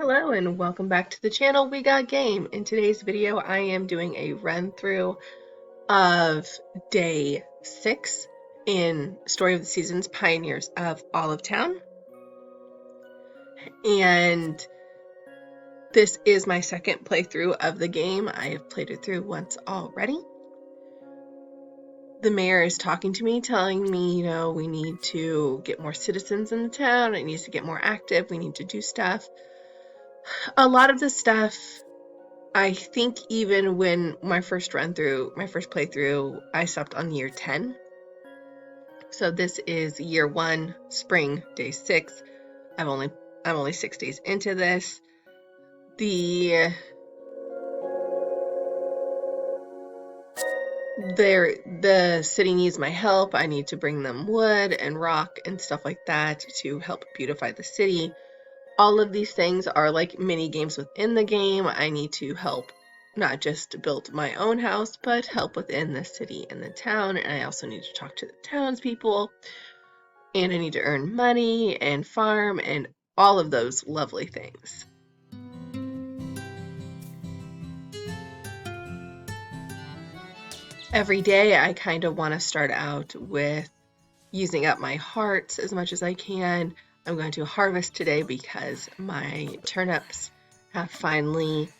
Hello and welcome back to the channel. We got game. In today's video I am doing a run through of day 6 in Story of the Seasons Pioneers of Olive Town, and this is my second playthrough of the game. I have played it through once already. The mayor is talking to me, telling me, we need to get more citizens in the town, it needs to get more active, we need to do stuff. A lot of the stuff, I think even when my first playthrough, I stopped on year 10. So this is year 1, spring, day 6. I'm only 6 days into this. The city needs my help. I need to bring them wood and rock and stuff like that to help beautify the city. All of these things are like mini games within the game. I need to help not just build my own house, but help within the city and the town. And I also need to talk to the townspeople. And I need to earn money and farm and all of those lovely things. Every day I kind of want to start out with using up my hearts as much as I can. I'm going to harvest today because my turnips have finally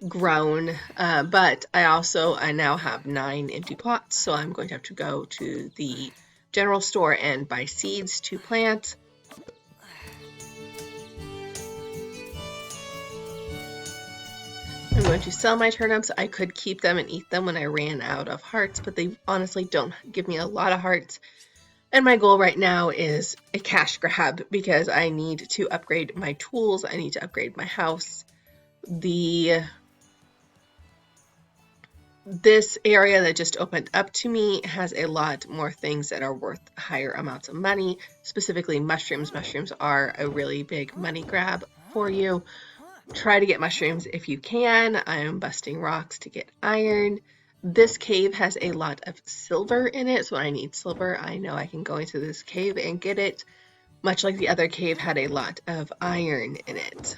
grown, but I now have 9 empty plots, so I'm going to have to go to the general store and buy seeds to plant. I'm going to sell my turnips. I could keep them and eat them when I ran out of hearts, but they honestly don't give me a lot of hearts. And my goal right now is a cash grab because I need to upgrade my tools. I need to upgrade my house. This area that just opened up to me has a lot more things that are worth higher amounts of money, specifically mushrooms. Mushrooms are a really big money grab for you. Try to get mushrooms if you can. I am busting rocks to get iron. This cave has a lot of silver in it, so when I need silver, I know I can go into this cave and get it, much like the other cave had a lot of iron in it.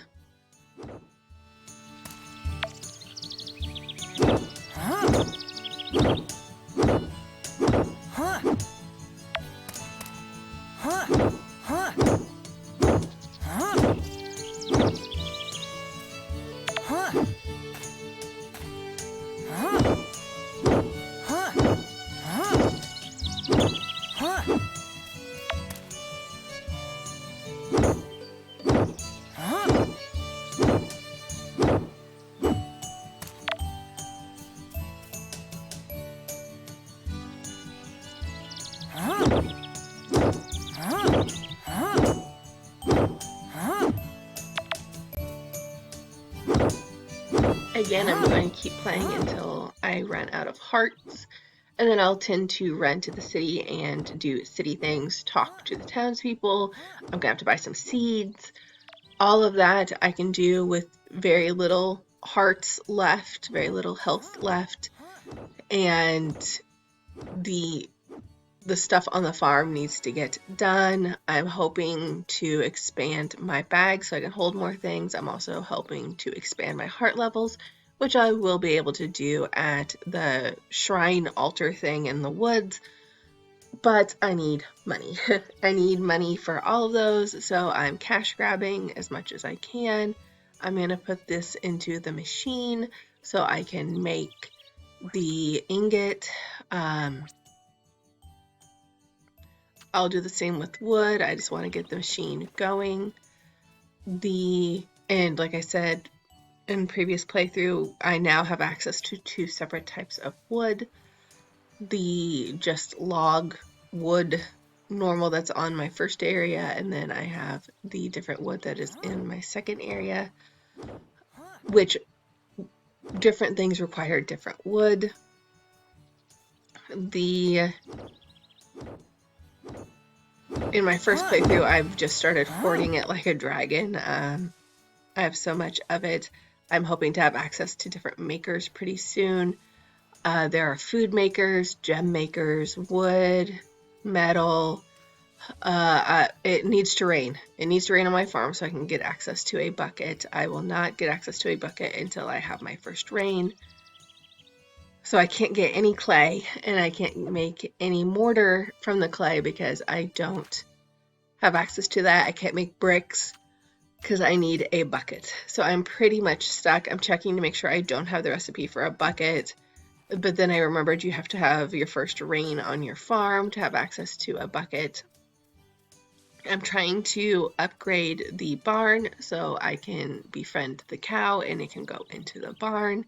Again, I'm going to keep playing until I run out of hearts, and then I'll tend to run to the city and do city things, talk to the townspeople. I'm going to have to buy some seeds. All of that I can do with very little hearts left, very little health left, and the stuff on the farm needs to get done. I'm hoping to expand my bag so I can hold more things. I'm also hoping to expand my heart levels, which I will be able to do at the shrine altar thing in the woods. But I need money. I need money for all of those, so I'm cash grabbing as much as I can. I'm going to put this into the machine so I can make the ingot. I'll do the same with wood. I just want to get the machine going. And like I said in previous playthrough, I now have access to 2 separate types of wood. The just log wood normal that's on my first area, and then I have the different wood that is in my second area, which different things require different wood. In my first playthrough, I've just started hoarding it like a dragon. I have so much of it. I'm hoping to have access to different makers pretty soon. There are food makers, gem makers, wood, metal, It needs to rain. It needs to rain on my farm so I can get access to a bucket. I will not get access to a bucket until I have my first rain. So I can't get any clay, and I can't make any mortar from the clay because I don't have access to that. I can't make bricks because I need a bucket. So I'm pretty much stuck. I'm checking to make sure I don't have the recipe for a bucket. But then I remembered you have to have your first rain on your farm to have access to a bucket. I'm trying to upgrade the barn so I can befriend the cow and it can go into the barn.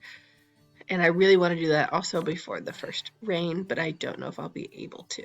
And I really want to do that also before the first rain, but I don't know if I'll be able to.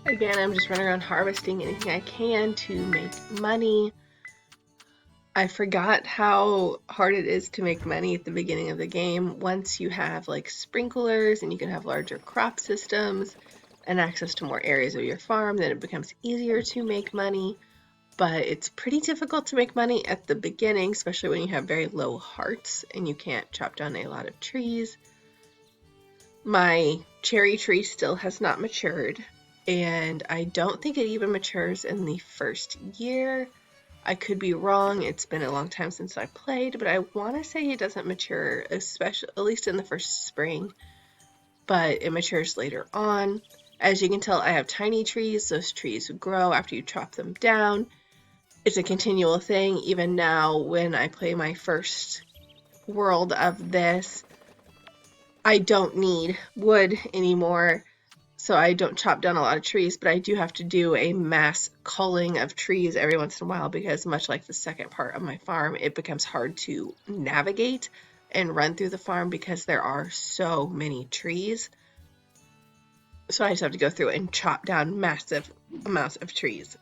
Again, I'm just running around harvesting anything I can to make money. I forgot how hard it is to make money at the beginning of the game. Once you have like sprinklers and you can have larger crop systems and access to more areas of your farm, then it becomes easier to make money. But it's pretty difficult to make money at the beginning, especially when you have very low hearts and you can't chop down a lot of trees. My cherry tree still has not matured, and I don't think it even matures in the first year. I could be wrong. It's been a long time since I played, but I want to say it doesn't mature, especially at least in the first spring, but it matures later on. As you can tell, I have tiny trees. Those trees grow after you chop them down. It's a continual thing. Even now, when I play my first world of this, I don't need wood anymore, so I don't chop down a lot of trees, but I do have to do a mass culling of trees every once in a while because, much like the second part of my farm, it becomes hard to navigate and run through the farm because there are so many trees. So I just have to go through and chop down massive amounts of trees.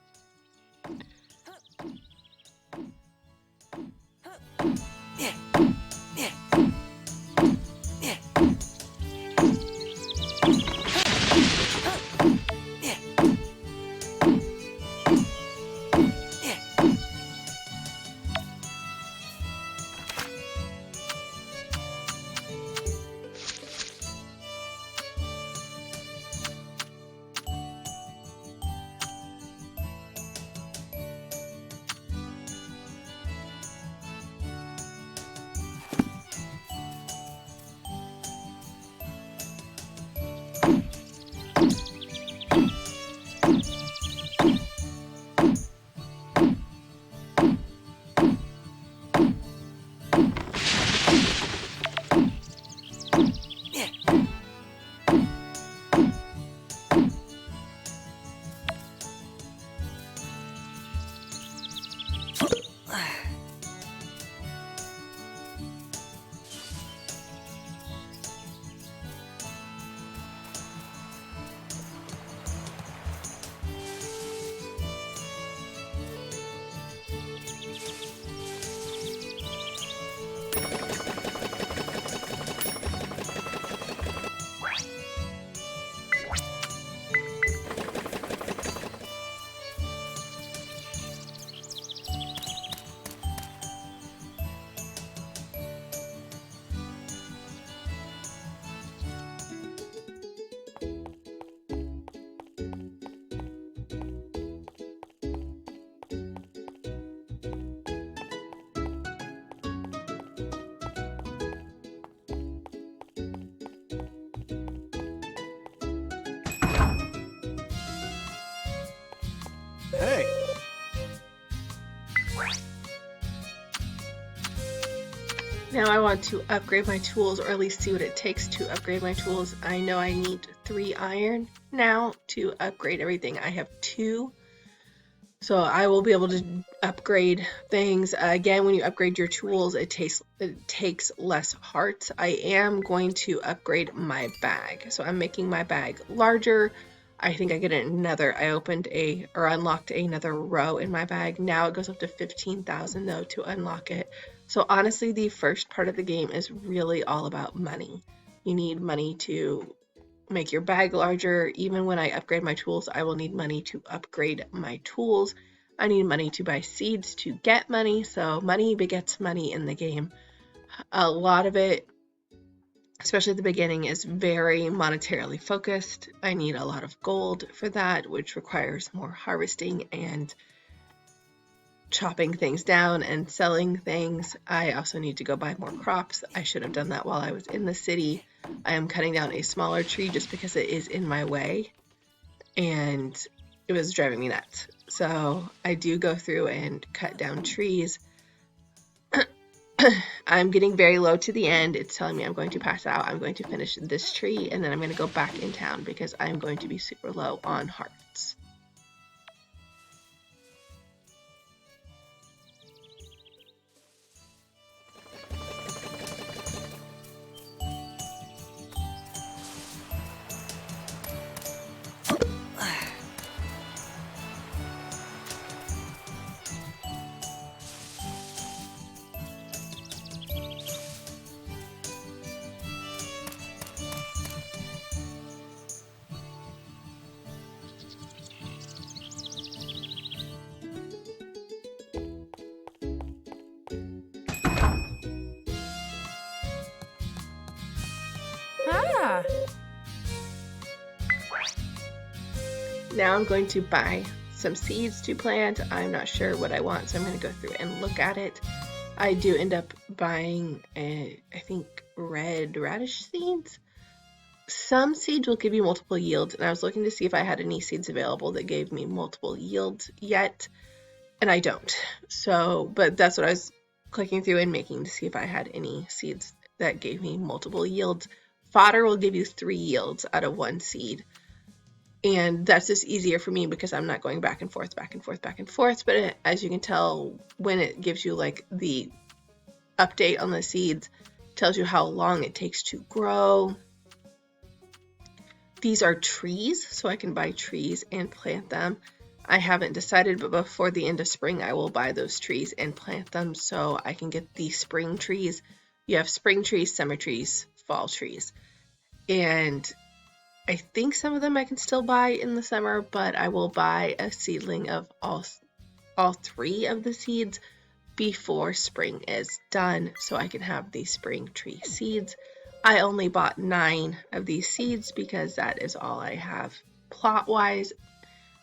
Now I want to upgrade my tools, or at least see what it takes to upgrade my tools. I know I need 3 iron now to upgrade everything. I have 2, so I will be able to upgrade things. Again, when you upgrade your tools, it takes less hearts. I am going to upgrade my bag, so I'm making my bag larger. I think I unlocked another row in my bag. Now it goes up to 15,000 though to unlock it. So honestly, the first part of the game is really all about money. You need money to make your bag larger. Even when I upgrade my tools, I will need money to upgrade my tools. I need money to buy seeds to get money, so money begets money in the game. A lot of it, especially at the beginning, is very monetarily focused. I need a lot of gold for that, which requires more harvesting and chopping things down and selling things. I also need to go buy more crops. I should have done that while I was in the city. I am cutting down a smaller tree just because it is in my way and it was driving me nuts. So I do go through and cut down trees. I'm getting very low to the end. It's telling me I'm going to pass out. I'm going to finish this tree and then I'm going to go back in town because I'm going to be super low on hearts. Ah! Now I'm going to buy some seeds to plant. I'm not sure what I want, so I'm going to go through and look at it. I do end up buying, I think, red radish seeds. Some seeds will give you multiple yields, and I was looking to see if I had any seeds available that gave me multiple yields yet, and I don't. So, but that's what I was clicking through and making to see if I had any seeds that gave me multiple yields. Fodder will give you 3 yields out of 1 seed. And that's just easier for me because I'm not going back and forth, back and forth, back and forth. But as you can tell, when it gives you like the update on the seeds, tells you how long it takes to grow. These are trees, so I can buy trees and plant them. I haven't decided, but before the end of spring, I will buy those trees and plant them so I can get the spring trees. You have spring trees, summer trees, fall trees. And I think some of them I can still buy in the summer, but I will buy a seedling of all 3 of the seeds before spring is done so I can have these spring tree seeds. I only bought 9 of these seeds because that is all I have plot-wise.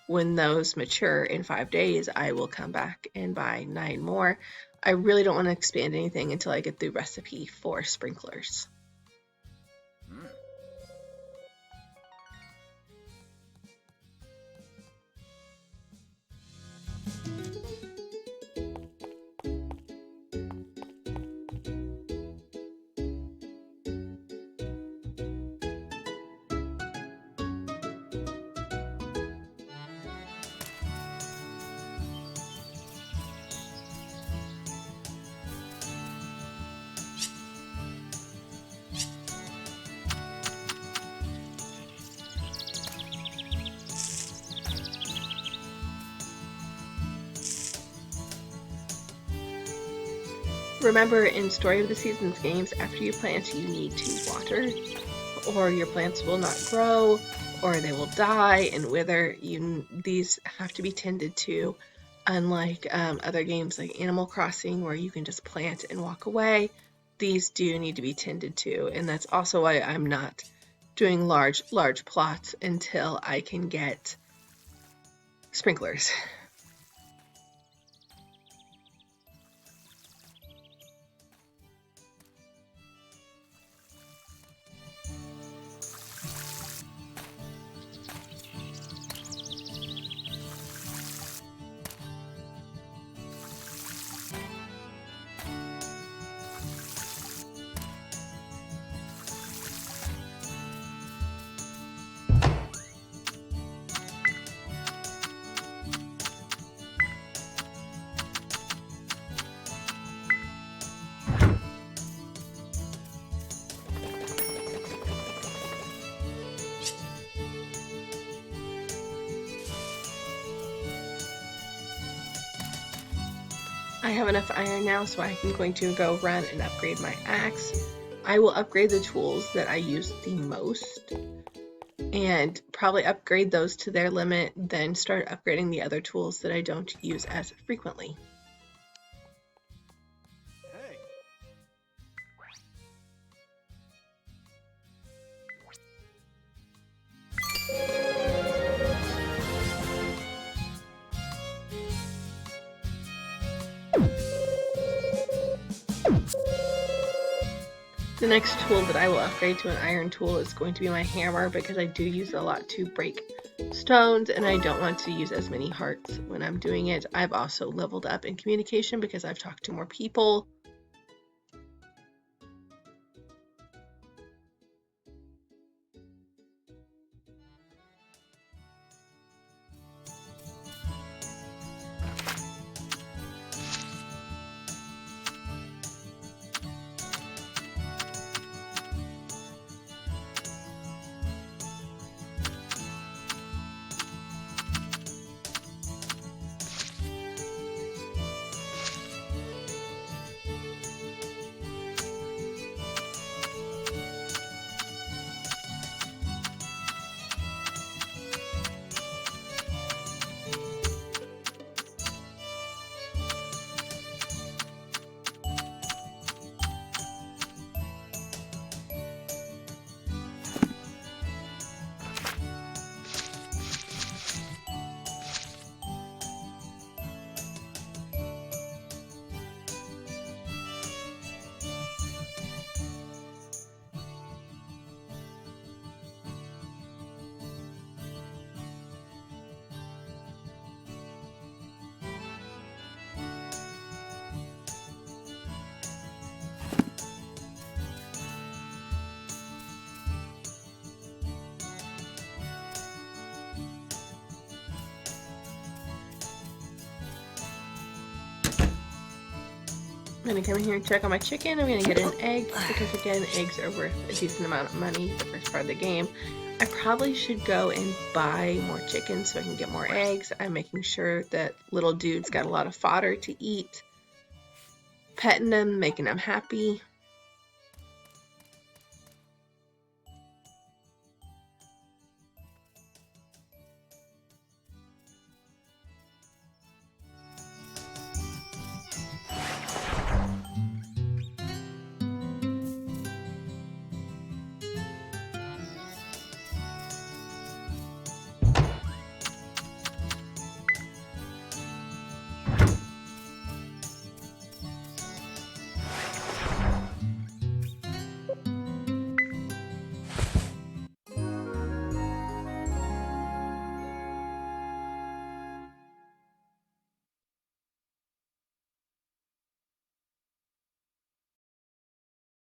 When those mature in 5 days, I will come back and buy 9 more. I really don't want to expand anything until I get the recipe for sprinklers. Remember, in Story of the Seasons games, after you plant, you need to water, or your plants will not grow, or they will die and wither. These have to be tended to, unlike other games like Animal Crossing, where you can just plant and walk away. These do need to be tended to, and that's also why I'm not doing large plots until I can get sprinklers. I have enough iron now, so I'm going to go run and upgrade my axe. I will upgrade the tools that I use the most and probably upgrade those to their limit, then start upgrading the other tools that I don't use as frequently. The next tool that I will upgrade to an iron tool is going to be my hammer, because I do use it a lot to break stones and I don't want to use as many hearts when I'm doing it. I've also leveled up in communication because I've talked to more people. I'm gonna come in here and check on my chicken. I'm gonna get an egg because, again, eggs are worth a decent amount of money the first part of the game. I probably should go and buy more chickens so I can get more eggs. I'm making sure that little dude's got a lot of fodder to eat, petting them, making them happy.